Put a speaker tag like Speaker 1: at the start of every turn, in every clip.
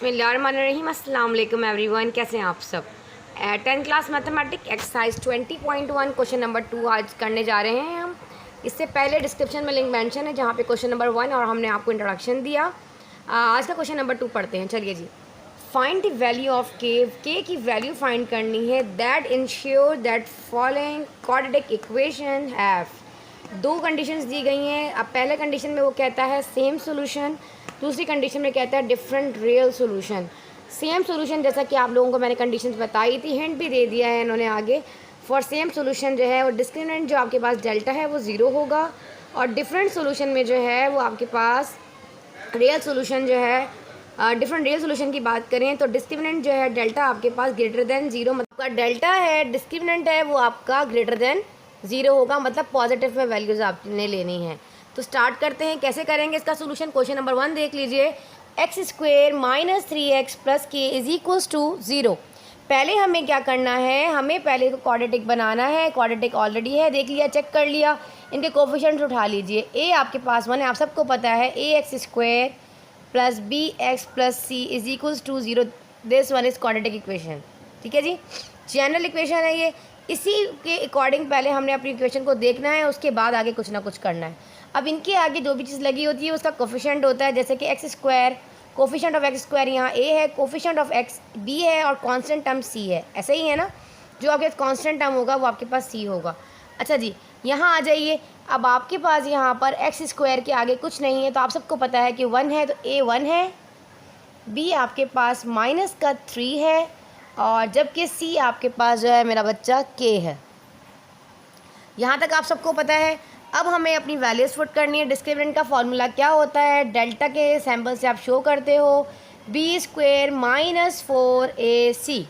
Speaker 1: बिस्मिल्लाहिर्रहमानिर्रहीम। अस्सलाम वालेकुम एवरीवन, कैसे हैं आप सब। 10th class mathematic exercise 20.1 question number 2 आज करने जा रहे हैं हम। इससे पहले डिस्क्रिप्शन में लिंक मेंशन है जहाँ पे क्वेश्चन नंबर 1 और हमने आपको इंट्रोडक्शन दिया। आज का क्वेश्चन नंबर 2 पढ़ते हैं। चलिए जी। फाइंड द वैल्यू ऑफ के की वैल्यू फाइंड करनी है। That ensure that following quadratic equation have. दो कंडीशंस दी गई हैं। अब पहले कंडीशन में वो कहता है सेम सोल्यूशन, दूसरी कंडीशन में कहता है different real solution. Same solution जैसा कि आप लोगों को मैंने कंडीशंस बताई थी, हिंट भी दे दिया है इन्होंने आगे। फॉर सेम सोल्यूशन जो है वो डिस्क्रिमिनेंट जो आपके पास डेल्टा है वो ज़ीरो होगा, और डिफरेंट सोल्यूशन में जो है वो आपके पास रियल सोल्यूशन जो है डिफरेंट रियल सोल्यूशन की बात करें तो डिस्क्रिमिनेंट जो है डेल्टा आपके पास ग्रेटर देन ज़ीरो, मतलब आपका डेल्टा है डिस्क्रिमिनेंट है वो आपका ग्रेटर देन ज़ीरो होगा, मतलब पॉजिटिव में वैल्यूज़ आपने लेनी है। तो स्टार्ट करते हैं। कैसे करेंगे इसका सोल्यूशन। क्वेश्चन नंबर 1 देख लीजिए। X square minus 3x plus के इज इक्वल्स टू 0। पहले हमें क्या करना है, हमें पहले तो क्वाड्रेटिक बनाना है। क्वाड्रेटिक ऑलरेडी है, देख लिया, चेक कर लिया। इनके कोफिशिएंट्स उठा लीजिए। ए आपके पास 1 है, आप सबको पता है। A X square plus B X plus C is equals to 0। This one is quadratic equation. ठीक है जी, जनरल इक्वेशन है ये। इसी के अकॉर्डिंग पहले हमने अपनी इक्वेशन को देखना है, उसके बाद आगे कुछ ना कुछ करना है। अब इनके आगे जो भी चीज़ लगी होती है उसका कोफिशिएंट होता है, जैसे कि x square, coefficient of x square यहाँ ए है, कोफिशिएंट ऑफ एक्स बी है और कांस्टेंट टर्म सी है। ऐसे ही है ना, जो आपके कांस्टेंट टर्म होगा वो आपके पास सी होगा। अच्छा जी, यहाँ आ जाइए। अब आपके पास यहाँ पर एक्स स्क्वायर के आगे कुछ नहीं है, तो आप सबको पता है कि 1 है, तो ए 1 है, बी आपके पास माइनस का 3 है, और जबकि सी आपके पास जो है मेरा बच्चा के है। यहाँ तक आप सबको पता है। अब हमें अपनी वैल्यूज़ पुट करनी है। डिस्क्रिमिनेंट का फॉर्मूला क्या होता है, डेल्टा के सैम्पल से आप शो करते हो बी स्क्वेयर माइनस 4ac।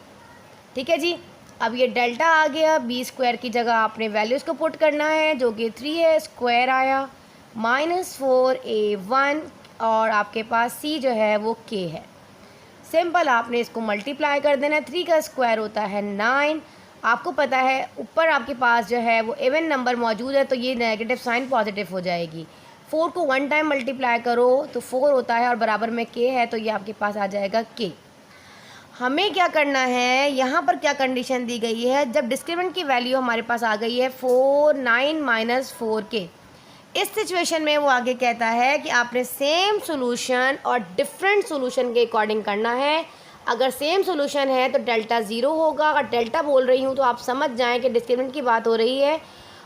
Speaker 1: ठीक है जी। अब ये डेल्टा आ गया, बी स्क्वायर की जगह आपने वैल्यूज़ को पुट करना है जो कि 3 है, स्क्वायर आया माइनस 4a1, और आपके पास सी जो है वो के है। सिंपल आपने इसको मल्टीप्लाई कर देना है। 3 का स्क्वायर होता है 9। आपको पता है ऊपर आपके पास जो है वो इवन नंबर मौजूद है, तो ये नेगेटिव साइन पॉजिटिव हो जाएगी। 4 को 1 टाइम मल्टीप्लाई करो तो 4 होता है, और बराबर में के है, तो ये आपके पास आ जाएगा के। हमें क्या करना है, यहाँ पर क्या कंडीशन दी गई है, जब डिस्क्रिमिनेंट की वैल्यू हमारे पास आ गई है 4 9 माइनस 4 के, इस सिचुएशन में वो आगे कहता है कि आपने सेम सोल्यूशन और डिफरेंट सोल्यूशन के अकॉर्डिंग करना है। अगर सेम सोल्यूशन है तो डेल्टा 0 होगा। अगर डेल्टा बोल रही हूँ तो आप समझ जाएं कि डिस्क्रिमिनेंट की बात हो रही है,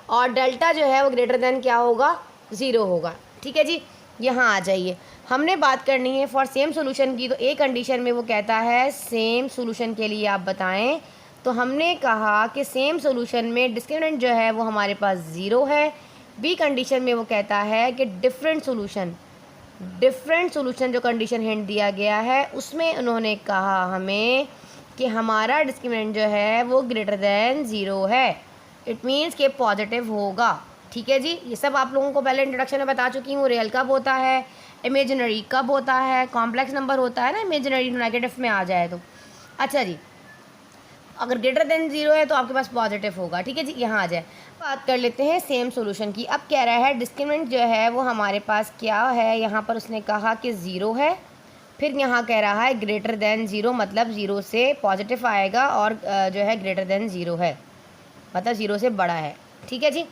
Speaker 1: और डेल्टा जो है वो ग्रेटर देन क्या होगा, 0 होगा। ठीक है जी, यहाँ आ जाइए। हमने बात करनी है फॉर सेम सोल्यूशन की, तो ए कंडीशन में वो कहता है सेम सोल्यूशन के लिए आप बताएं। तो हमने कहा कि सेम सोल्यूशन में डिस्क्रिमिनेंट जो है वो हमारे पास 0 है। बी कंडीशन में वो कहता है कि डिफरेंट सोल्यूशन जो कंडीशन हिंट दिया गया है उसमें उन्होंने कहा हमें कि हमारा डिस्क्रिमिनेंट जो है वो ग्रेटर देन 0 है। इट मीन्स कि पॉजिटिव होगा। ठीक है जी, ये सब आप लोगों को पहले इंट्रोडक्शन में बता चुकी हूँ। रियल कब होता है, इमेजिनरी कब होता है, कॉम्प्लेक्स नंबर होता है ना इमेजिनरी, नेगेटिव में आ जाए तो। अच्छा जी, अगर ग्रेटर देन 0 है तो आपके पास पॉजिटिव होगा। ठीक है जी, यहाँ आ जाए। बात कर लेते हैं सेम सोल्यूशन की। अब कह रहा है डिस्क्रिमिनेंट जो है वो हमारे पास क्या है, यहाँ पर उसने कहा कि 0 है, फिर यहाँ कह रहा है ग्रेटर देन 0, मतलब 0 से पॉजिटिव आएगा, और जो है ग्रेटर देन 0 है, मतलब 0 से बड़ा है। ठीक है जी।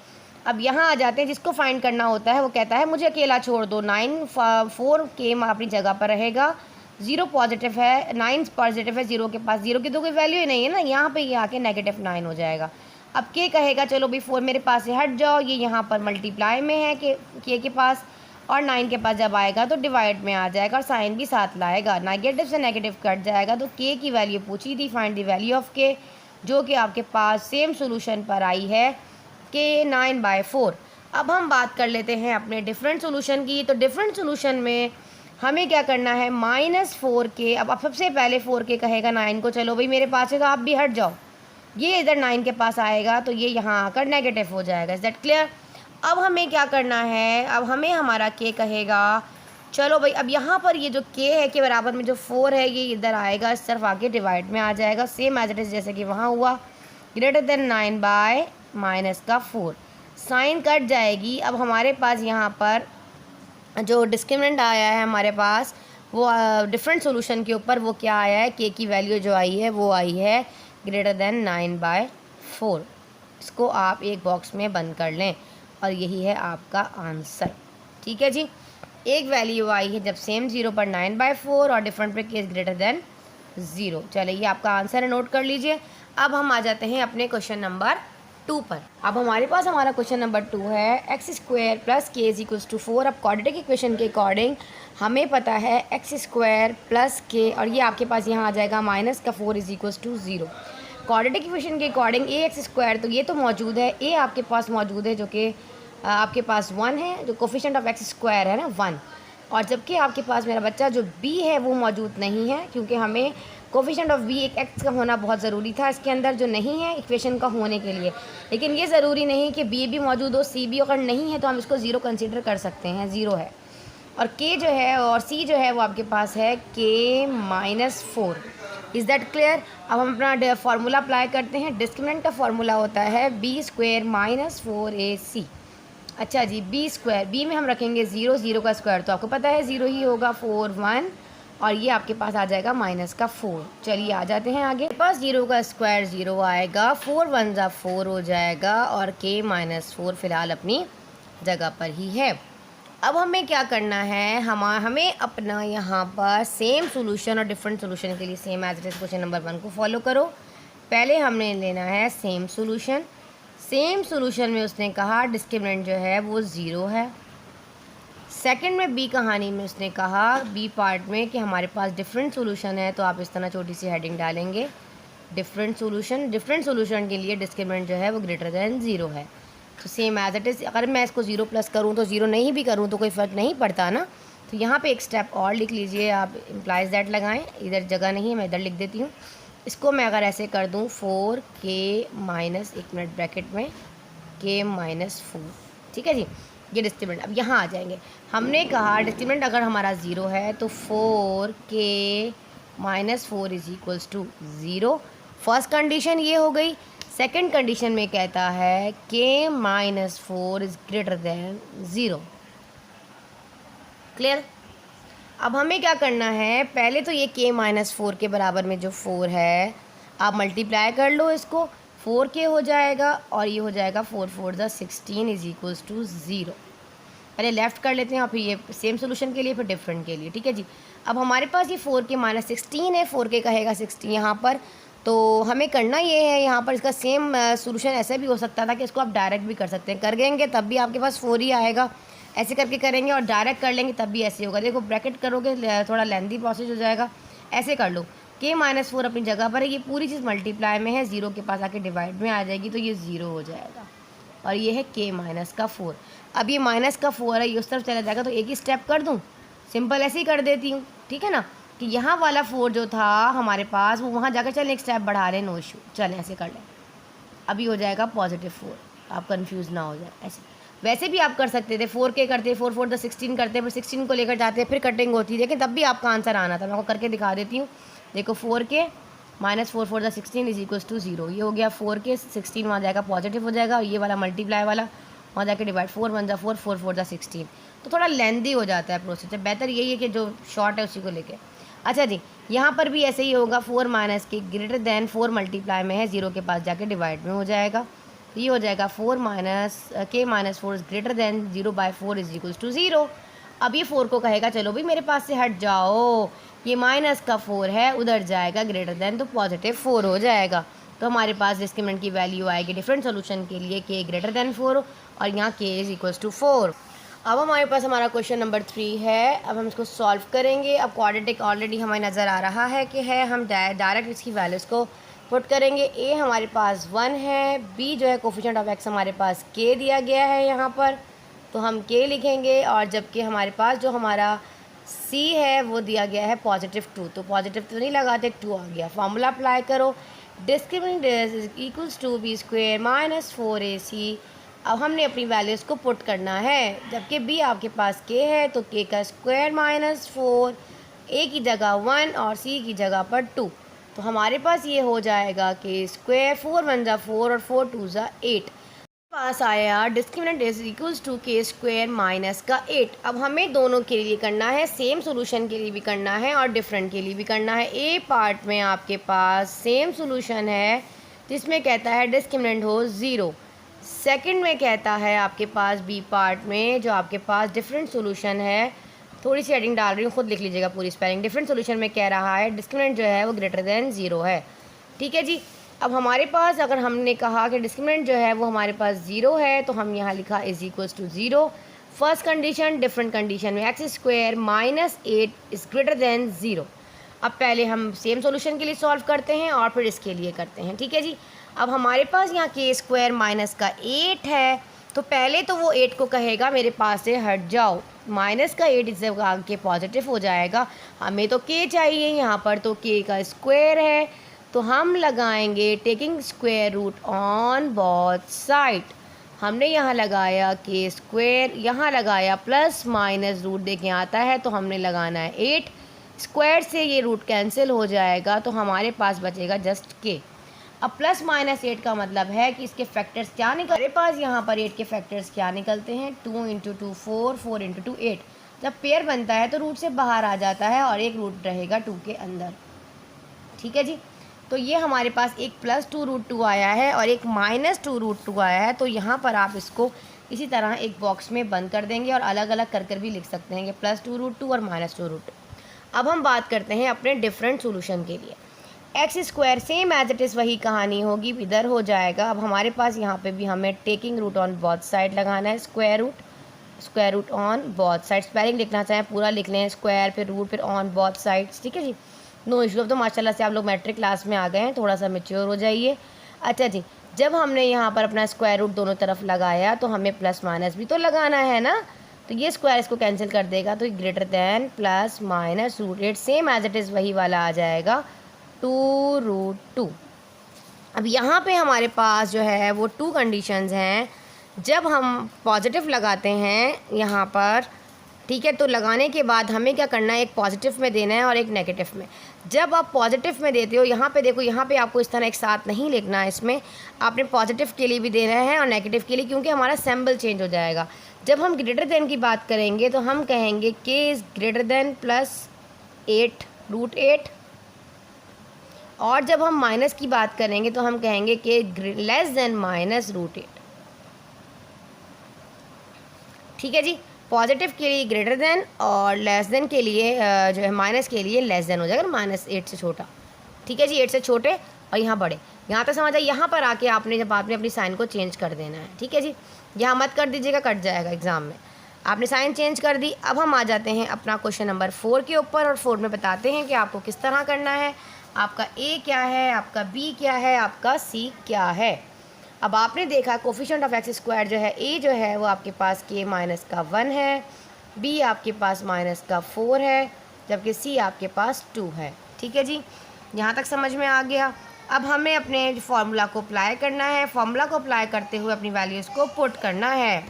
Speaker 1: अब यहाँ आ जाते हैं, जिसको फाइंड करना होता है वो कहता है मुझे अकेला छोड़ दो। 9 4 के अपनी जगह पर रहेगा, 0 पॉजिटिव है, 9 पॉजिटिव है, 0 के पास 0 की तो कोई वैल्यू ही नहीं है ना, यहाँ पे ये आके नेगेटिव 9 हो जाएगा। अब के कहेगा चलो भाई 4 मेरे पास से हट जाओ, ये यहाँ पर मल्टीप्लाई में है के पास, और 9 के पास जब आएगा तो डिवाइड में आ जाएगा, और साइन भी साथ लाएगा, नेगेटिव से नेगेटिव कट जाएगा। तो के की वैल्यू पूछी थी, फाइंड द वैल्यू ऑफ के, जो कि आपके पास सेम सोल्यूशन पर आई है के 9/4। अब हम बात कर लेते हैं अपने डिफरेंट सोल्यूशन की। तो डिफरेंट सोल्यूशन में हमें क्या करना है, -4 के। अब सबसे पहले 4 के कहेगा 9 को चलो भाई मेरे पास है तो आप भी हट जाओ, ये इधर 9 के पास आएगा तो ये यहाँ आकर नेगेटिव हो जाएगा। Is that clear. अब हमें क्या करना है, अब हमें हमारा के कहेगा चलो भाई, अब यहाँ पर ये जो के है के बराबर में जो 4 है ये इधर आएगा, इस तरफ आके डिवाइड में आ जाएगा, सेम एज इट इज़ जैसे कि वहाँ हुआ। ग्रेटर देन 9/-4, साइन कट जाएगी। अब हमारे पास यहाँ पर जो डिस्क्रिमिनेंट आया है हमारे पास वो डिफरेंट सोल्यूशन के ऊपर वो क्या आया है, के की वैल्यू जो आई है वो आई है ग्रेटर देन 9/4। इसको आप एक बॉक्स में बंद कर लें और यही है आपका आंसर। ठीक है जी, एक वैल्यू आई है जब सेम 0 पर 9/4 और डिफरेंट पे केस ग्रेटर देन 0। चलिए ये आपका आंसर है, नोट कर लीजिए। अब हम आ जाते हैं अपने क्वेश्चन नंबर 2 पर। अब हमारे पास हमारा क्वेश्चन नंबर 2 है x² + k = 4। अब क्वाड्रेटिक इक्वेशन के अकॉर्डिंग हमें पता है x² + k और ये आपके पास यहाँ आ जाएगा -4 = 0। क्वाड्रेटिक इक्वेशन के अकॉर्डिंग ax² तो ये तो मौजूद है, a आपके पास मौजूद है जो कि आपके पास 1 है, जो कोफिशिएंट ऑफ x² है ना 1, और जबकि आपके पास मेरा बच्चा जो b है वो मौजूद नहीं है, क्योंकि हमें कोफिशिएंट ऑफ b एक x का होना बहुत ज़रूरी था इसके अंदर, जो नहीं है इक्वेशन का होने के लिए। लेकिन ये ज़रूरी नहीं कि b भी मौजूद हो, c भी अगर नहीं है तो हम इसको 0 कंसिडर कर सकते हैं, 0 है। और k जो है और c जो है वो आपके पास है k-4। Is that clear? अब हम अपना फार्मूला अप्लाई करते हैं। डिस्क्रिमिनेंट का फार्मूला होता है b² - 4ac। अच्छा जी, b², b में हम रखेंगे 0, 0 का स्क्वायर तो आपको पता है 0 ही होगा, 4 1, और ये आपके पास आ जाएगा -4। चलिए आ जाते हैं आगे। पास 0 का स्क्वायर 0 आएगा, 4 1 ज़ा 4 हो जाएगा और k-4 फ़िलहाल अपनी जगह पर ही है। अब हमें क्या करना है, हमें अपना यहाँ पर सेम सोल्यूशन और डिफरेंट सोल्यूशन के लिए same as it is question number 1 को फॉलो करो। पहले हमने लेना है सेम सोल्यूशन। सेम सोल्यूशन में उसने कहा डिस्क्रिमिनेंट जो है वो 0 है। सेकंड में बी कहानी में उसने कहा बी पार्ट में कि हमारे पास डिफरेंट सोल्यूशन है, तो आप इस तरह छोटी सी हेडिंग डालेंगे डिफरेंट सोल्यूशन। डिफरेंट सोल्यूशन के लिए डिस्क्रिमिनेंट जो है वो ग्रेटर देन 0 है। तो सेम एज इट इज़, अगर मैं इसको 0 प्लस करूँ तो 0 नहीं भी करूँ तो कोई फ़र्क नहीं पड़ता ना। तो यहाँ पे एक स्टेप और लिख लीजिए आप, इम्प्लाइज दैट लगाएं। इधर जगह नहीं है, मैं इधर लिख देती हूँ। इसको मैं अगर ऐसे कर दूँ 4k- 1 मिनट ब्रैकेट में k-4, ठीक है जी, ये डिस्क्रिमिनेंट। अब यहाँ आ जाएंगे, हमने कहा डिस्क्रिमिनेंट अगर हमारा 0 है तो 4k-4 = 0। फर्स्ट कंडीशन ये हो गई। सेकंड कंडीशन में कहता है k-4 is greater than 0। Clear? अब हमें क्या करना है, पहले तो ये k-4 के बराबर में जो 4 है आप मल्टीप्लाई कर लो, इसको 4k हो जाएगा और ये हो जाएगा 4 4 ज़ा 16 = 0। पहले लेफ़्ट कर लेते हैं और फिर ये सेम सोल्यूशन के लिए फिर डिफरेंट के लिए। ठीक है जी, अब हमारे पास ये 4k - 16 है, 4k कहेगा 60 यहाँ पर। तो हमें करना ये है, यहाँ पर इसका सेम सोल्यूशन ऐसे भी हो सकता था कि इसको आप डायरेक्ट भी कर सकते हैं। कर देंगे तब भी आपके पास 4 ही आएगा, ऐसे करके करेंगे और डायरेक्ट कर लेंगे तब भी ऐसे होगा। देखो ब्रैकेट करोगे थोड़ा लेंथी प्रोसेस हो जाएगा, ऐसे कर लो। k-4 अपनी जगह पर है, ये पूरी चीज़ मल्टीप्लाई में है, 0 के पास आके डिवाइड में आ जाएगी तो ये 0 हो जाएगा और ये है k-4। अब ये -4 है, ये उस तरफ चला जाएगा तो एक ही स्टेप कर दूँ, सिंपल ऐसे ही कर देती हूँ। ठीक है ना, कि यहाँ वाला 4 जो था हमारे पास वो वहाँ जाकर चलें एक स्टेप बढ़ा रहे, नो इशू, चलें ऐसे कर लें। अभी हो जाएगा +4, आप कंफ्यूज ना हो जाए। ऐसे वैसे भी आप कर सकते थे, 4k करते, 4 4 द 16 करते, फिर 16 को लेकर जाते, फिर कटिंग होती, लेकिन तब भी आपका आंसर आना था। मैं आपको करके दिखा देती हूँ। देखो 4k - 4 4 द 16 = 0। ये हो गया 4k, 16 वहाँ जाएगा पॉजिटिव हो जाएगा, और ये वाला मल्टीप्लाई वाला वहाँ जाके डिवाइड, 4 1 ज़ा 4 4 4 ज़ा 16। तो थोड़ा लेंदी हो जाता है प्रोसेस, बेहतर यही है कि जो शॉर्ट है उसी को लेके। अच्छा जी, यहाँ पर भी ऐसे ही होगा, 4 - k ग्रेटर देन 4 मल्टीप्लाई में है, 0 के पास जाके डिवाइड में हो जाएगा। तो ये हो जाएगा 4 - k-4 इज़ ग्रेटर देन 0/4 = 0। अब ये 4 को कहेगा चलो भाई मेरे पास से हट जाओ, ये -4 है, उधर जाएगा ग्रेटर देन, तो +4 हो जाएगा। तो हमारे पास डिस्क्रिमिनेंट की वैल्यू आएगी डिफरेंट सोल्यूशन के लिए k ग्रेटर देन 4 और यहाँ k = 4। अब हमारे पास हमारा क्वेश्चन नंबर 3 है। अब हम इसको सॉल्व करेंगे। अब क्वाड्रेटिक ऑलरेडी हमें नज़र आ रहा है कि है, हम डायरेक्ट इसकी वैल्यूज़ को पुट करेंगे। a हमारे पास 1 है, b जो है कोफिशिएंट ऑफ x हमारे पास k दिया गया है यहाँ पर, तो हम k लिखेंगे, और जबकि हमारे पास जो हमारा c है वो दिया गया है +2, तो पॉजिटिव तो नहीं लगाते, 2 आ गया। फार्मूला अप्लाई करो, डिस्क्रिमिनेंट = b² - 4ac। अब हमने अपनी वैल्यूज़ को पुट करना है, जबकि b आपके पास k है तो k का स्क्वायर -4, a की जगह 1 और c की जगह पर 2। तो हमारे पास ये हो जाएगा k² 4 1 ज़ा 4 और 4 2 ज़ा 8। पास आया डिस्क्रिमिनेंट इज इक्वल्स टू के स्क्वायर माइनस का 8। अब हमें दोनों के लिए करना है, सेम सोल्यूशन के लिए भी करना है और डिफरेंट के लिए भी करना है। ए पार्ट में आपके पास सेम सोल्यूशन है जिसमें कहता है डिस्क्रिमिनेंट हो 0। सेकंड में कहता है आपके पास बी पार्ट में जो आपके पास डिफरेंट सोल्यूशन है, थोड़ी सी एडिंग डाल रही हूँ, खुद लिख लीजिएगा पूरी स्पेलिंग। डिफरेंट सोल्यूशन में कह रहा है डिस्क्रिमिनेंट जो है वो ग्रेटर देन 0 है। ठीक है जी। अब हमारे पास अगर हमने कहा कि डिस्क्रिमिनेंट जो है वो हमारे पास 0 है तो हम यहाँ लिखा is equals to 0। First condition, different condition में X square minus 8 is greater than 0। अब पहले हम सेम सॉल्यूशन के लिए सॉल्व करते हैं और फिर इसके लिए करते हैं। ठीक है जी। अब हमारे पास यहाँ के स्क्वायर माइनस का 8 है तो पहले तो वो 8 को कहेगा मेरे पास से हट जाओ, माइनस का 8 इससे आगे पॉजिटिव हो जाएगा। हमें तो के चाहिए यहाँ पर, तो के का स्क्वायर है तो हम लगाएंगे taking square root on both side. हमने यहाँ लगाया के स्क्वायर, यहाँ लगाया प्लस माइनस रूट देखें आता है तो हमने लगाना है 8। स्क्वायर से ये रूट कैंसिल हो जाएगा तो हमारे पास बचेगा जस्ट के। अब प्लस माइनस 8 का मतलब है कि इसके फैक्टर्स क्या निकल, हमारे पास यहाँ पर 8 के फैक्टर्स क्या निकलते हैं, 2 इंटू 2 4, 4 इंटू 2 8। जब पेयर बनता है तो रूट से बाहर आ जाता है और एक रूट रहेगा 2 के अंदर। ठीक है जी। तो ये हमारे पास एक प्लस 2 रूट 2 आया है और एक माइनस 2 रूट 2 आया है। तो यहाँ पर आप इसको इसी तरह एक बॉक्स में बंद कर देंगे और अलग अलग कर भी लिख सकते हैं, ये प्लस 2 रूट 2 और माइनस 2 रूट 2। अब हम बात करते हैं अपने डिफरेंट सोल्यूशन के लिए। X square same as it is वही कहानी होगी, इधर हो जाएगा। अब हमारे पास यहाँ पे भी हमें taking root on both side लगाना है, square root on both side. Spelling लिखना चाहें पूरा लिख लें, स्क्वायर फिर रूट फिर ऑन बोथ साइड्स। ठीक है जी, नो इशू। अब तो माशाल्लाह से आप लोग मैट्रिक क्लास में आ गए हैं, थोड़ा सा मेच्योर हो जाइए। अच्छा जी, जब हमने यहाँ पर अपना स्क्वायर रूट दोनों तरफ लगाया तो हमें प्लस माइनस भी तो लगाना है ना, तो ये स्क्वायर इसको कैंसिल कर देगा तो greater than plus minus root 8 same as it is वही वाला आ जाएगा 2 रूट 2। अब यहाँ पे हमारे पास जो है वो 2 कंडीशंस हैं। जब हम पॉजिटिव लगाते हैं यहाँ पर, ठीक है, तो लगाने के बाद हमें क्या करना है, एक पॉजिटिव में देना है और एक नेगेटिव में। जब आप पॉजिटिव में देते हो, यहाँ पे देखो, यहाँ पे आपको इस तरह एक साथ नहीं लिखना है, इसमें आपने पॉजिटिव के लिए भी देना है और नेगेटिव के लिए, क्योंकि हमारा सिंबल चेंज हो जाएगा। जब हम ग्रेटर देन की बात करेंगे तो हम कहेंगे k is greater than plus 8 root 8, और जब हम माइनस की बात करेंगे तो हम कहेंगे कि लेस देन माइनस रूट 8। ठीक है जी। पॉजिटिव के लिए ग्रेटर देन और लेस देन के लिए जो है माइनस के लिए लेस देन हो जाएगा, माइनस 8 से छोटा। ठीक है जी, 8 से छोटे और यहाँ बड़े। यहाँ तक समझ आए। यहाँ पर आके आपने जब आपने अपनी साइन को चेंज कर देना है। ठीक है जी, यहाँ मत कर दीजिएगा, कट जाएगा एग्ज़ाम में। आपने साइन चेंज कर दी। अब हम आ जाते हैं अपना क्वेश्चन नंबर 4 के ऊपर, और 4 में बताते हैं कि आपको किस तरह करना है। आपका ए क्या है, आपका बी क्या है, आपका सी क्या है। अब आपने देखा कोफिशिएंट ऑफ एक्स स्क्वायर जो है, ए जो है वो आपके पास के माइनस का 1 है, बी आपके पास माइनस का 4 है, जबकि सी आपके पास 2 है। ठीक है जी, यहाँ तक समझ में आ गया। अब हमें अपने फार्मूला को अप्लाई करना है। फार्मूला को अप्लाई करते हुए अपनी वैल्यूज़ को पुट करना है।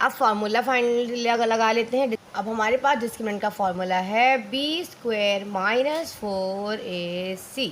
Speaker 1: अब फार्मूला फाइनली लगा लेते हैं। अब हमारे पास डिस्क्रिमिनेंट का फार्मूला है बी स्क्वायर माइनस 4ac।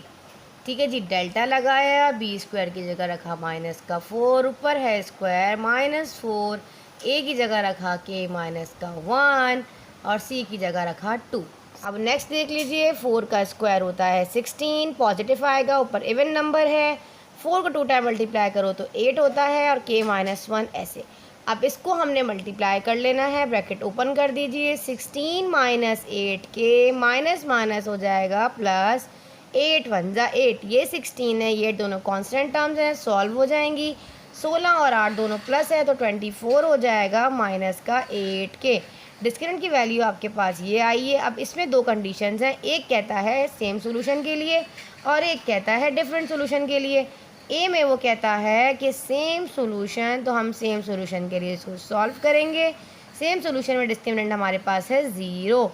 Speaker 1: ठीक है जी, डेल्टा लगाया, बी स्क्वायर की जगह रखा माइनस का 4, ऊपर है स्क्वायर माइनस 4, ए की जगह रखा के माइनस का 1 और सी की जगह रखा 2। अब नेक्स्ट देख लीजिए, 4 का स्क्वायर होता है 16, पॉजिटिव आएगा, ऊपर इवन नंबर है, 4 को 2 टाइम मल्टीप्लाई करो तो 8 होता है और के माइनस 1 ऐसे। अब इसको हमने मल्टीप्लाई कर लेना है, ब्रैकेट ओपन कर दीजिए, 16 माइनस 8 के माइनस माइनस हो जाएगा प्लस 8 1 जा 8, ये 16 है, ये दोनों कांस्टेंट टर्म्स हैं, सॉल्व हो जाएंगी। 16 और 8 दोनों प्लस है तो 24 हो जाएगा माइनस का 8 के। डिस्क्रिमिनेंट की वैल्यू आपके पास ये आई है। अब इसमें 2 कंडीशंस हैं, एक कहता है सेम सोल्यूशन के लिए और एक कहता है डिफरेंट सोल्यूशन के लिए। ए में वो कहता है कि सेम सोल्यूशन, तो हम सेम सोल्यूशन के लिए इसको सॉल्व करेंगे। सेम सोल्यूशन में डिस्क्रिमिनेंट हमारे पास है 0।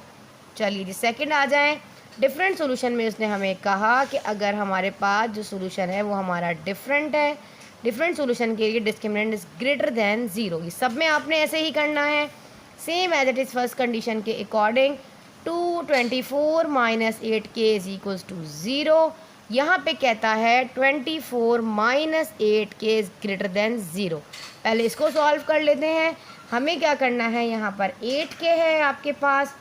Speaker 1: चलिए जी, सेकंड आ जाएं। डिफरेंट सोल्यूशन में उसने हमें कहा कि अगर हमारे पास जो सोल्यूशन है वो हमारा डिफरेंट है, डिफरेंट सोल्यूशन के लिए डिस्क्रिमिनेंट इज़ ग्रेटर दैन 0। ये सब में आपने ऐसे ही करना है, same as it is first condition के अकॉर्डिंग। 2 24 माइनस 8 के इज इक्वल्स टू 0। यहाँ पे कहता है 24 माइनस 8 के इज़ ग्रेटर देन 0। पहले इसको सॉल्व कर लेते हैं। हमें क्या करना है, यहाँ पर 8 के है आपके पास,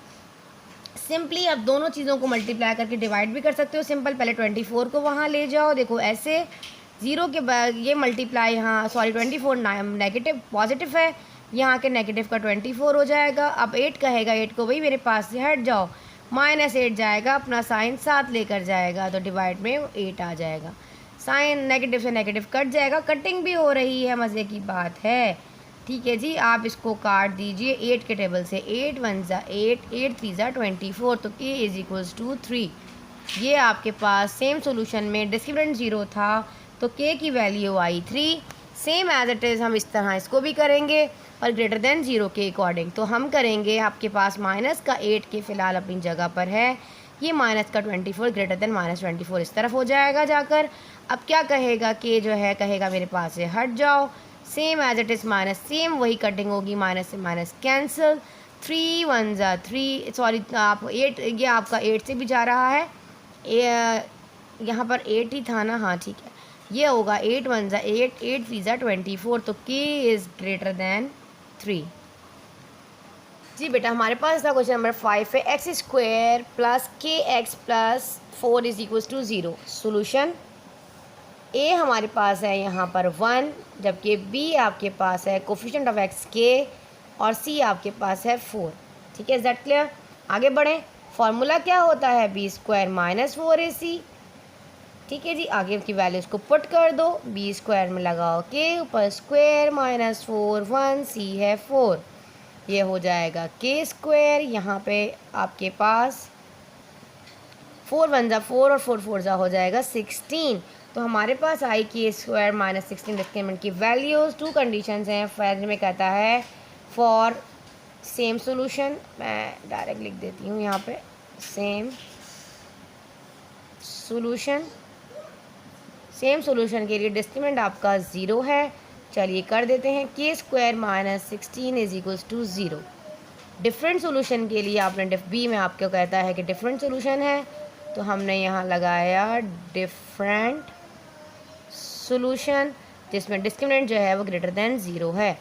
Speaker 1: सिंपली आप दोनों चीज़ों को मल्टीप्लाई करके डिवाइड भी कर सकते हो सिंपल। पहले 24 को वहाँ ले जाओ, देखो ऐसे 0 के बाद ये मल्टीप्लाई, हाँ सॉरी 24 नेगेटिव पॉजिटिव है, यहाँ के नेगेटिव का 24 हो जाएगा। अब 8 कहेगा, 8 को भाई मेरे पास से हट जाओ, माइनस 8 जाएगा, अपना साइन साथ लेकर जाएगा तो डिवाइड में 8 आ जाएगा। साइन नेगेटिव से नेगेटिव कट जाएगा, कटिंग भी हो रही है, मज़े की बात है। ठीक है जी, आप इसको काट दीजिए 8 के टेबल से। 8 1 ज़ा 8, 8 3 ज़ा 24, तो k इज़ इक्वल्स टू 3। ये आपके पास सेम सोल्यूशन में डिस्क्रिमिनेंट 0 था तो k की वैल्यू आई 3। सेम एज इट इज़ हम इस तरह इसको भी करेंगे और ग्रेटर देन 0 के अकॉर्डिंग। तो हम करेंगे, आपके पास माइनस का 8 के फ़िलहाल अपनी जगह पर है, ये माइनस का 24 ग्रेटर देन माइनस 24 इस तरफ हो जाएगा जाकर। अब क्या कहेगा, k जो है कहेगा मेरे पास से हट जाओ, same as it is minus, सेम वही कटिंग होगी, माइनस से माइनस कैंसिल। 3 1 ज़ा 3, सॉरी आप 8, ये आपका 8 से भी जा रहा है, यहाँ पर 8 ही था ना, हाँ ठीक है, ये होगा 8 1 ज़ा 8, 8 3 ज़ा 24, तो k इज़ ग्रेटर दैन 3। जी बेटा, हमारे पास था क्वेश्चन नंबर 5 है, एक्स स्क्वायर प्लस के X plus 4 is equals to 0। Solution ए हमारे पास है यहाँ पर 1, जबकि बी आपके पास है कोफिशिएंट ऑफ एक्स के, और सी आपके पास है 4। ठीक है, इज दैट क्लियर? आगे बढ़ें। फॉर्मूला क्या होता है, बी स्क्वायर माइनस 4ac। ठीक है जी, आगे की वैल्यूज़ को पुट कर दो, बी स्क्वायर में लगाओ के, ऊपर स्क्वायर माइनस 4 1, सी है 4, ये हो जाएगा के स्क्वायर। यहाँ पे आपके पास 4 1 ज़ा 4 और 4 4 ज़ा हो जाएगा 16। तो हमारे पास आई के स्क्वायर माइनस 16 डिस्क्रिमिनेंट की वैल्यूज़। टू कंडीशंस हैं, फर्स्ट में कहता है फॉर सेम सोल्यूशन, मैं डायरेक्ट लिख देती हूँ यहाँ पे, सेम सोल्यूशन, सेम सोल्यूशन के लिए डिस्क्रिमिनेंट आपका 0 है। चलिए कर देते हैं, k square minus 16 is equals to 0। Different solution के लिए आपने बी में आपको कहता है कि डिफरेंट सोल्यूशन है, तो हमने यहाँ लगाया डिफरेंट सोल्यूशन जिसमें डिस्क्रिमिनेंट जो है वो ग्रेटर देन 0 है।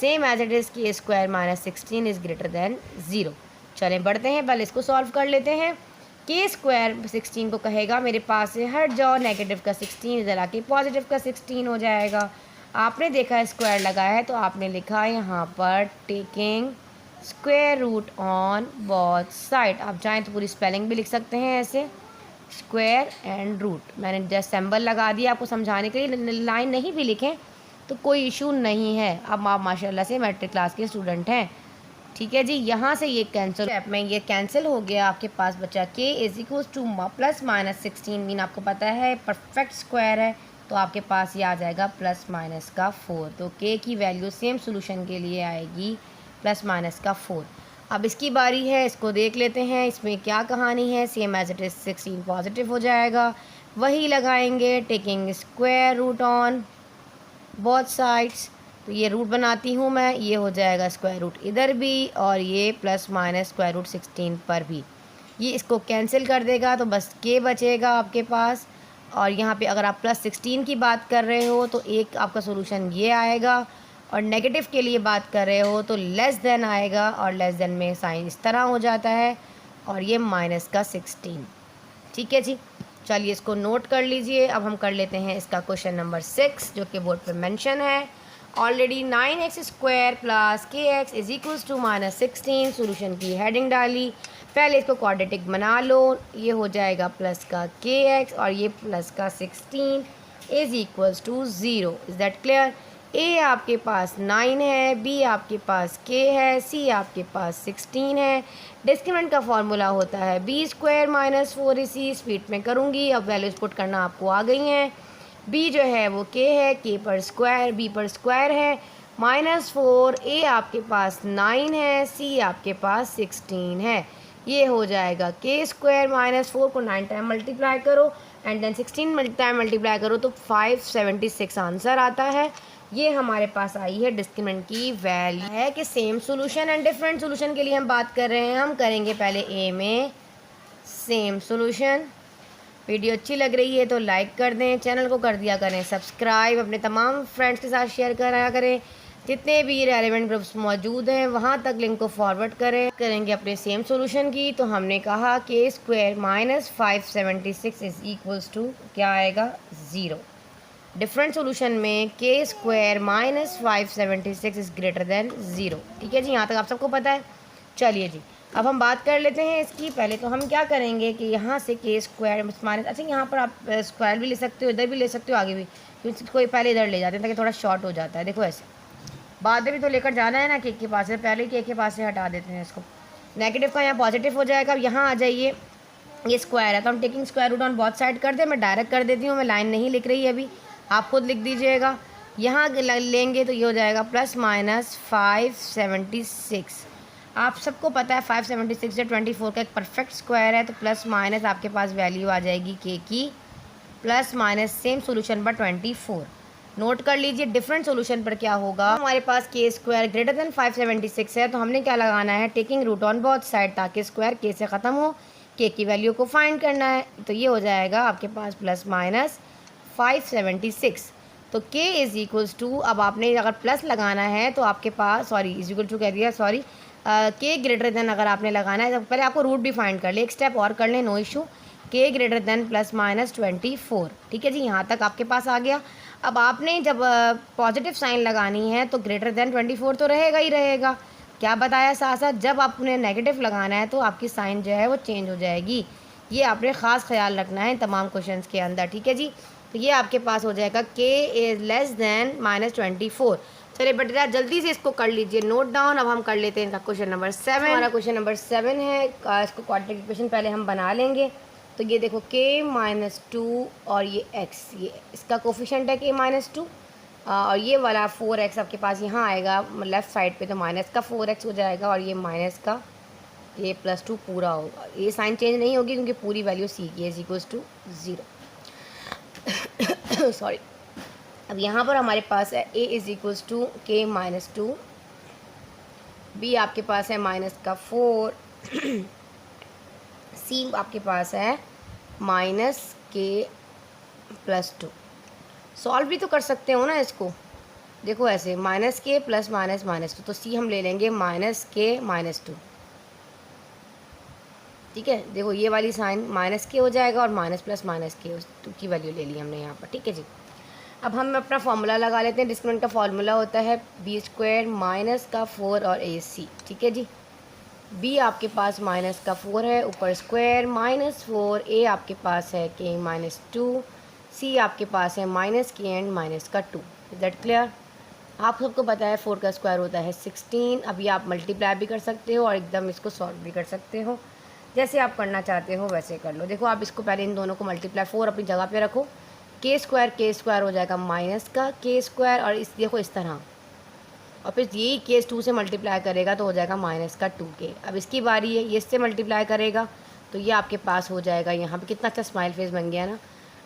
Speaker 1: सेम एज इट इज़ के square minus 16 is greater than 0। चलें बढ़ते हैं, पहले इसको सॉल्व कर लेते हैं। के स्क्वायर 16 को कहेगा मेरे पास से हट जाओ, नेगेटिव का 16 इधर आके पॉजिटिव का 16 हो जाएगा। आपने देखा स्क्वायर लगाया है तो आपने लिखा यहाँ पर taking square root on both side. आप चाहें तो पूरी स्पेलिंग भी लिख सकते हैं ऐसे, स्क्वायर एंड रूट। मैंने जस्ट सिंबल लगा दिया आपको समझाने के लिए, लाइन नहीं भी लिखें तो कोई इशू नहीं है। अब आप माशाल्लाह से मैट्रिक क्लास के स्टूडेंट हैं। ठीक है जी, यहाँ से ये कैंसिल में ये कैंसिल हो गया, आपके पास बचा के is equal two plus minus 16 mean आपको पता है परफेक्ट स्क्वायर है, तो आपके पास ये आ जाएगा प्लस माइनस का 4। तो के की वैल्यू सेम सोल्यूशन के लिए आएगी प्लस माइनस का 4। अब इसकी बारी है, इसको देख लेते हैं इसमें क्या कहानी है। Same as it is 16 positive हो जाएगा, वही लगाएंगे taking square root on both sides. तो ये रूट बनाती हूँ मैं, ये हो जाएगा स्क्वायर रूट इधर भी और ये प्लस माइनस स्क्वायर रूट 16 पर भी, ये इसको कैंसिल कर देगा तो बस के बचेगा आपके पास। और यहाँ पे अगर आप प्लस 16 की बात कर रहे हो तो एक आपका सोल्यूशन ये आएगा, और नेगेटिव के लिए बात कर रहे हो तो लेस देन आएगा, और लेस देन में साइन इस तरह हो जाता है, और ये माइनस का 16। ठीक है जी, चलिए इसको नोट कर लीजिए। अब हम कर लेते हैं इसका क्वेश्चन नंबर 6 जो कि बोर्ड पे मेंशन है। ऑलरेडी 9x स्क्वायर प्लस के x is equals to minus 16, solution की हेडिंग डाली। पहले इसको क्वाड्रेटिक बना लो, ये हो जाएगा प्लस का के एक्स और ये प्लस का 16 is equals to 0। Is that clear? ए आपके पास 9 है, बी आपके पास के है, सी आपके पास 16 है। डिस्क्रिमिनेंट का फॉर्मूला होता है B square minus 4ac। Speed में करूँगी, अब वैल्यूज पुट करना आपको आ गई हैं। बी जो है वो के है, के पर स्क्वायर बी पर स्क्वायर है, माइनस 4। ए आपके पास 9 है, सी आपके पास 16 है। ये हो जाएगा के स्क्वायर माइनस 4 को 9 टाइम मल्टीप्लाई करो एंड देन 16 टाइम मल्टीप्लाई करो तो 576 आंसर आता है। ये हमारे पास आई है डिस्क्रिमिनेंट की वैल्यू। है कि same solution and different solution के लिए हम बात कर रहे हैं। हम करेंगे पहले ए में सेम सोल्यूशन, वीडियो अच्छी लग रही है तो लाइक कर दें, चैनल को कर दिया करें सब्सक्राइब, अपने तमाम फ्रेंड्स के साथ शेयर कराया करें। जितने भी रेलेवेंट ग्रुप्स मौजूद हैं वहाँ तक लिंक को फॉरवर्ड करेंगे अपने सेम सॉल्यूशन की। तो हमने कहा k square minus 576 is equals to क्या आएगा 0। डिफरेंट सॉल्यूशन में k square minus 576 is greater than 0। ठीक है जी, यहाँ तक आप सबको पता है। चलिए जी, अब हम बात कर लेते हैं इसकी। पहले तो हम क्या करेंगे कि यहाँ से के स्क्वायर माइनस, अच्छा यहाँ पर आप स्क्वायर भी ले सकते हो, इधर भी ले सकते हो, आगे भी, क्योंकि कोई पहले इधर ले जाते हैं ताकि थोड़ा शॉर्ट हो जाता है। देखो ऐसे बाद में भी तो लेकर जाना है ना, केक के पास से पहले केक के पास से हटा देते हैं इसको। नेगेटिव का यहाँ पॉजिटिव हो जाएगा। अब यहाँ आ जाइए, ये स्क्वायर है तो हम taking square root on both side कर दें। मैं डायरेक्ट कर देती हूँ, मैं लाइन नहीं लिख रही है अभी, आप खुद लिख दीजिएगा। यहाँ लेंगे तो ये हो जाएगा प्लस माइनस 576। आप सबको पता है 576 से 24 का एक परफेक्ट स्क्वायर है, तो प्लस माइनस आपके पास वैल्यू आ जाएगी के की, प्लस माइनस सेम सोल्यूशन पर 24। नोट कर लीजिए डिफरेंट सोल्यूशन पर क्या होगा। हमारे पास के स्क्वायर ग्रेटर देन 576 है तो हमने क्या लगाना है, taking root on both side, ताकि स्क्वायर के से ख़त्म हो, के की वैल्यू को फाइंड करना है। तो ये हो जाएगा आपके पास प्लस माइनस 576। तो के इज़ इक्वल्स टू, अब आपने अगर प्लस लगाना है तो आपके पास, सॉरी इज इक्वल टू कह दिया, सॉरी, के ग्रेटर देन अगर आपने लगाना है तो पहले आपको रूट भी फाइंड कर ले, एक स्टेप और कर लें, नो इशू। के ग्रेटर देन प्लस माइनस 24। ठीक है जी, यहाँ तक आपके पास आ गया। अब आपने जब पॉजिटिव साइन लगानी है तो ग्रेटर देन 24 तो रहेगा ही रहेगा। क्या बताया साथ साथ, जब आपने नेगेटिव लगाना है तो आपकी साइन जो है वो चेंज हो जाएगी। ये आपने ख़ास ख्याल रखना है तमाम क्वेश्चंस के अंदर। ठीक है जी, तो ये आपके पास हो जाएगा के इज़ लेस देन माइनस 24। चलिए बेटा जल्दी से इसको कर लीजिए नोट डाउन। अब हम कर लेते हैं इनका क्वेश्चन नंबर 7। हमारा क्वेश्चन नंबर 7 है, इसको क्वाड्रेटिक इक्वेशन पहले हम बना लेंगे। तो ये देखो के माइनस 2 और ये एक्स, ये इसका कोफिशेंट है के माइनस 2, और ये वाला 4x आपके पास यहाँ आएगा लेफ़्ट साइड पे, तो माइनस का 4x हो जाएगा, और ये माइनस का ये प्लस 2 पूरा होगा। ये साइन चेंज नहीं होगी क्योंकि पूरी वैल्यू सी की है, इज इक्वल्स टू 0। सॉरी, अब यहाँ पर हमारे पास है a इज़ इक्वल्स टू के माइनस 2, b आपके पास है माइनस का 4, c आपके पास है माइनस के प्लस 2। सॉल्व भी तो कर सकते हो ना इसको, देखो ऐसे माइनस के प्लस माइनस माइनस 2, तो सी हम ले लेंगे माइनस के माइनस 2। ठीक है, देखो ये वाली साइन माइनस के हो जाएगा और माइनस प्लस माइनस के, उस 2 की वैल्यू ले ली हमने यहाँ पर। ठीक है जी, अब हम अपना फॉर्मूला लगा लेते हैं। डिस्क्रिमिनेंट का फॉर्मूला होता है बी स्क्वायर माइनस का 4 और ए सी। ठीक है जी, बी आपके पास माइनस का 4 है, ऊपर स्क्वायर माइनस 4, ए आपके पास है के माइनस 2, सी आपके पास है माइनस के एंड माइनस का 2। Is that clear? आप सबको पता है 4 का स्क्वायर होता है 16। अभी आप मल्टीप्लाई भी कर सकते हो और एकदम इसको सॉल्व भी कर सकते हो, जैसे आप करना चाहते हो वैसे कर लो। देखो आप इसको पहले इन दोनों को मल्टीप्लाई, 4 अपनी जगह पे रखो, के स्क्वायर हो जाएगा माइनस का के स्क्वायर, और इस देखो इस तरह, और फिर यही केस 2 से मल्टीप्लाई करेगा तो हो जाएगा माइनस का 2k। अब इसकी बारी है, ये इससे मल्टीप्लाई करेगा तो ये आपके पास हो जाएगा, यहाँ पे कितना अच्छा स्माइल फेस बन गया ना।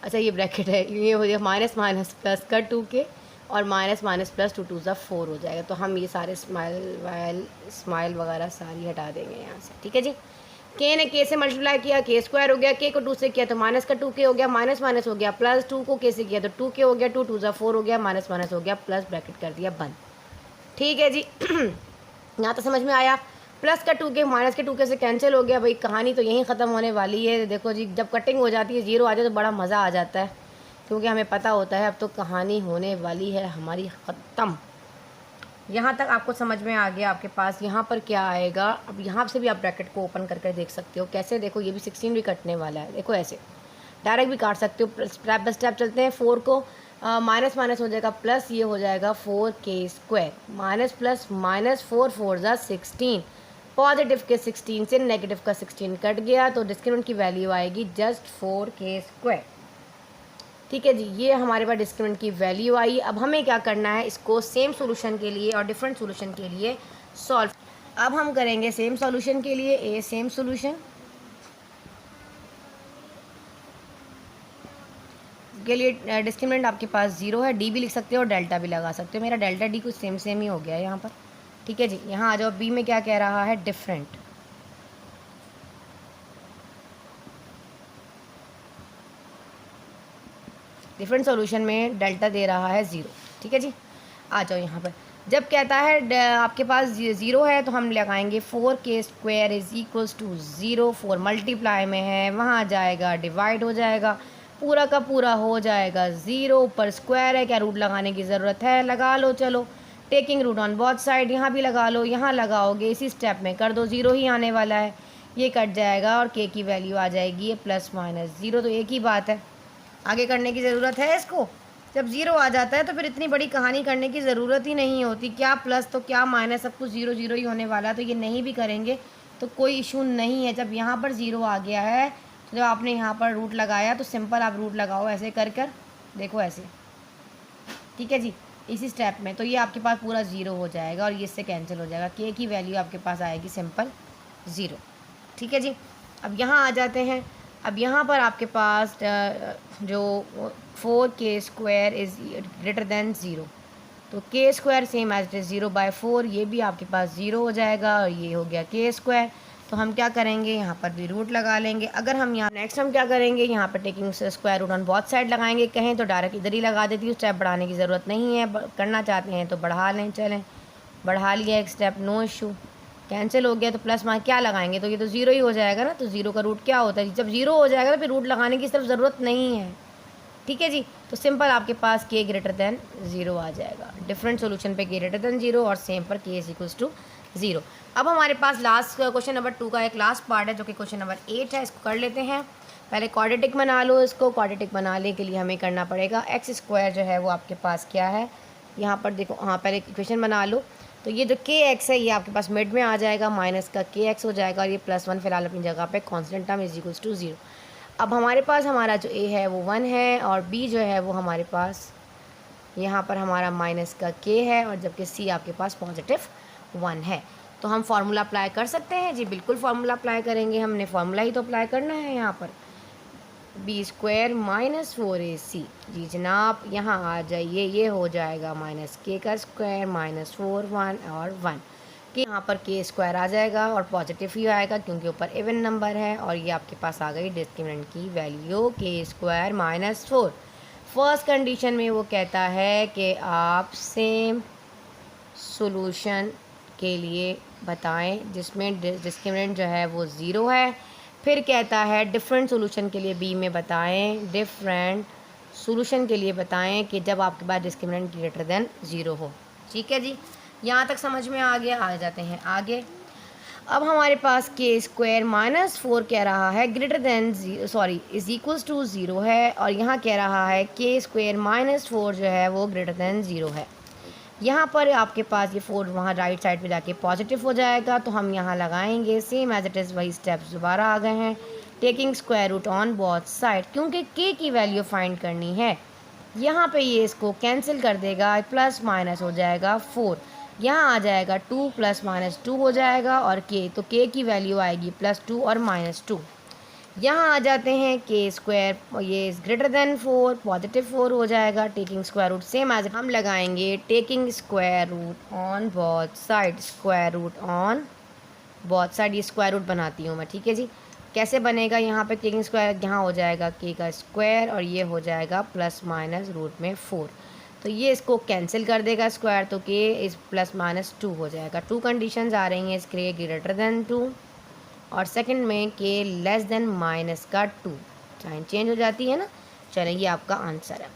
Speaker 1: अच्छा ये ब्रैकेट है, ये हो जाएगा माइनस माइनस प्लस का 2k, और माइनस माइनस प्लस 2 2 4 हो जाएगा। तो हम ये सारे स्माइल वगैरह सारी हटा देंगे यहाँ से। ठीक है जी, के ने के से मल्टीप्लाई किया, के स्क्वायर हो गया, के को 2 से किया तो माइनस का 2k हो गया, माइनस माइनस हो गया प्लस, 2 को के से किया तो 2k हो गया, 2 2 4 हो गया, माइनस माइनस हो गया प्लस, ब्रैकेट कर दिया बंद। ठीक है जी, यहाँ तो समझ में आया। प्लस का 2k माइनस के 2k से कैंसिल हो गया। भाई कहानी तो यहीं ख़त्म होने वाली है। देखो जी, जब कटिंग हो जाती है, जीरो आ जाए तो बड़ा मज़ा आ जाता है, क्योंकि हमें पता होता है अब तो कहानी होने वाली है हमारी ख़त्म। यहाँ तक आपको समझ में आ गया। आपके पास यहाँ पर क्या आएगा, अब यहाँ से भी आप ब्रैकेट को ओपन करके देख सकते हो कैसे। देखो ये भी 16 भी कटने वाला है, देखो ऐसे डायरेक्ट भी काट सकते हो। स्टेप बाय स्टेप चलते हैं। 4 को माइनस माइनस हो जाएगा प्लस, ये हो जाएगा 4k square, minus plus minus 4 4 ज़ा 16, पॉजिटिव के 16 से नेगेटिव का 16 कट गया, तो डिस्क्रिमिनेंट की वैल्यू आएगी जस्ट 4k स्क्वायर। ठीक है जी, ये हमारे पास डिस्क्रिमिनेंट की वैल्यू आई। अब हमें क्या करना है, इसको सेम सॉल्यूशन के लिए और डिफरेंट सॉल्यूशन के लिए सॉल्व। अब हम करेंगे सेम सॉल्यूशन के लिए ए सेम सॉल्यूशन के लिए डिस्क्रिमिनेंट आपके पास 0 है, डी भी लिख सकते हो और डेल्टा भी लगा सकते हो। मेरा डेल्टा डी कुछ सेम ही हो गया है यहाँ पर। ठीक है जी, यहाँ आ जाओ। बी में क्या कह रहा है, डिफरेंट। डिफरेंट सॉल्यूशन में डेल्टा दे रहा है 0। ठीक है जी, आ जाओ यहाँ पर। जब कहता है आपके पास 0 है तो हम लगाएंगे 4k² is equals to 0। 4 multiply में है, वहाँ जाएगा डिवाइड हो जाएगा, पूरा का पूरा हो जाएगा 0। ऊपर स्क्वायर है, क्या रूट लगाने की ज़रूरत है, लगा लो। चलो, taking root on both side, यहाँ भी लगा लो, यहाँ लगाओगे, इसी स्टेप में कर दो, 0 ही आने वाला है, ये कट जाएगा और k की वैल्यू आ जाएगी ये +-0। तो एक ही बात है, आगे करने की ज़रूरत है इसको। जब 0 आ जाता है तो फिर इतनी बड़ी कहानी करने की ज़रूरत ही नहीं होती, क्या प्लस तो क्या माइनस, सब कुछ 0 0 ही होने वाला है, तो ये नहीं भी करेंगे तो कोई इशू नहीं है। जब यहाँ पर 0 आ गया है तो जब आपने यहाँ पर रूट लगाया तो सिंपल आप रूट लगाओ ऐसे कर देखो ऐसे, ठीक है जी, इसी स्टेप में। तो ये आपके पास पूरा 0 हो जाएगा और ये इससे कैंसिल हो जाएगा, k की वैल्यू आपके पास आएगी सिंपल 0। ठीक है जी, अब यहाँ आ जाते हैं। अब यहाँ पर आपके पास जो 4k² इज़ ग्रेटर दैन 0, तो k² same as it is 0/4, ये भी आपके पास 0 हो जाएगा और ये हो गया k²। तो हम क्या करेंगे, यहाँ पर भी रूट लगा लेंगे। अगर हम यहाँ नेक्स्ट हम क्या करेंगे, यहाँ पर taking square root on both side लगाएंगे। कहें तो डायरेक्ट इधर ही लगा देती हूँ, स्टेप बढ़ाने की ज़रूरत नहीं है, करना चाहते हैं तो बढ़ा लें। चलें, बढ़ा लिया एक स्टेप, नो इशू, कैंसिल हो गया। तो प्लस मार्क क्या लगाएंगे, तो ये तो 0 ही हो जाएगा ना। तो 0 का रूट क्या होता है, जब 0 हो जाएगा तो फिर रूट लगाने की सिर्फ ज़रूरत नहीं है। ठीक है जी, तो सिंपल आपके पास k ग्रेटर दैन 0 आ जाएगा। डिफरेंट सॉल्यूशन पे k ग्रेटर दैन 0 और सेम पर k इज इक्वल्स टू 0। अब हमारे पास लास्ट क्वेश्चन नंबर 2 का एक लास्ट पार्ट है जो कि क्वेश्चन नंबर 8 है। इसको कर लेते हैं। पहले क्वाड्रेटिक बना लो इसको। क्वाड्रेटिक बनाने के लिए हमें करना पड़ेगा x² जो है वो आपके पास क्या है, यहाँ पर देखो, हाँ पहले इक्वेशन बना लो। तो ये जो kx है ये आपके पास मिड में आ जाएगा, माइनस का kx हो जाएगा और ये +1 फिलहाल अपनी जगह पे constant term is equals to 0। अब हमारे पास हमारा जो a है वो 1 है और b जो है वो हमारे पास यहाँ पर हमारा माइनस का k है और जबकि c आपके पास +1 है। तो हम फार्मूला अप्लाई कर सकते हैं जी, बिल्कुल फार्मूला अप्लाई करेंगे, हमने फार्मूला ही तो अप्लाई करना है यहाँ पर। b² - 4ac, जी जनाब, यहाँ आ जाइए, ये हो जाएगा -k का स्क्वायर -4 1 और 1 कि यहाँ पर k² आ जाएगा और पॉजिटिव ही आएगा क्योंकि ऊपर इवन नंबर है। और ये आपके पास आ गई डिस्क्रिमिनेंट की वैल्यू k² -4। फर्स्ट कंडीशन में वो कहता है कि आप सेम सॉल्यूशन के लिए बताएं जिसमें डिस्क्रिमिनेंट जो है वो 0 है। फिर कहता है डिफरेंट सॉल्यूशन के लिए b में बताएं, डिफरेंट सॉल्यूशन के लिए बताएं कि जब आपके पास डिस्क्रिमिनेंट ग्रेटर देन 0 हो। ठीक है जी, यहाँ तक समझ में आ गया। आ जाते हैं आगे। अब हमारे पास k² -4 कह रहा है greater than is equals to 0 है और यहाँ कह रहा है k² -4 जो है वो ग्रेटर देन 0 है। यहाँ पर आपके पास ये 4 वहाँ राइट साइड पे जाके पॉजिटिव हो जाएगा, तो हम यहाँ लगाएंगे सेम एज इट इज़, वही स्टेप्स दोबारा आ गए हैं। Taking square root on both side, क्योंकि k की वैल्यू फाइंड करनी है। यहाँ पे ये इसको कैंसिल कर देगा, प्लस माइनस हो जाएगा 4, यहाँ आ जाएगा 2 + -2 हो जाएगा और k, तो k की वैल्यू आएगी +2 और -2। यहाँ आ जाते हैं k² ये इज़ ग्रेटर देन 4, +4 हो जाएगा। Taking square root same as हम लगाएंगे, taking square root on both side, square root on both side, ये स्क्वायर रूट बनाती हूँ मैं। ठीक है जी, कैसे बनेगा, यहाँ पे टेकिंग स्क्वायर, यहाँ हो जाएगा k का स्क्वायर और ये हो जाएगा ±√4, तो ये इसको कैंसिल कर देगा स्क्वायर, तो k इज़ +-2 हो जाएगा। 2 कंडीशंस आ रही हैं इसके, ग्रेटर देन 2 और सेकंड में k less than -2, sign change हो जाती है ना। चलें, ये आपका आंसर है।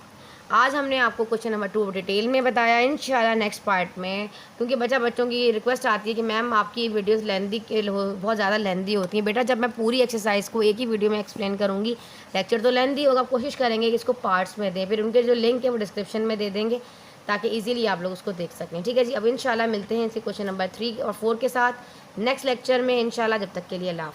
Speaker 1: आज हमने आपको क्वेश्चन नंबर 2 डिटेल में बताया। इंशाल्लाह नेक्स्ट पार्ट में, क्योंकि बच्चों की रिक्वेस्ट आती है कि मैम आपकी वीडियोस लेंदी बहुत ज़्यादा लेंदी होती हैं। बेटा जब मैं पूरी एक्सरसाइज को एक ही वीडियो में एक्सप्लेन करूँगी, लेक्चर तो लेंदी होगा, कोशिश करेंगे कि इसको पार्ट्स में दें, फिर उनके जो लिंक है वो डिस्क्रिप्शन में दे देंगे ताकि इजीली आप लोग उसको देख सकें। ठीक है जी, अब इंशाल्लाह मिलते हैं इसके क्वेश्चन नंबर 3 और 4 के साथ नेक्स्ट लेक्चर में इंशाल्लाह। जब तक के लिए अल्लाह।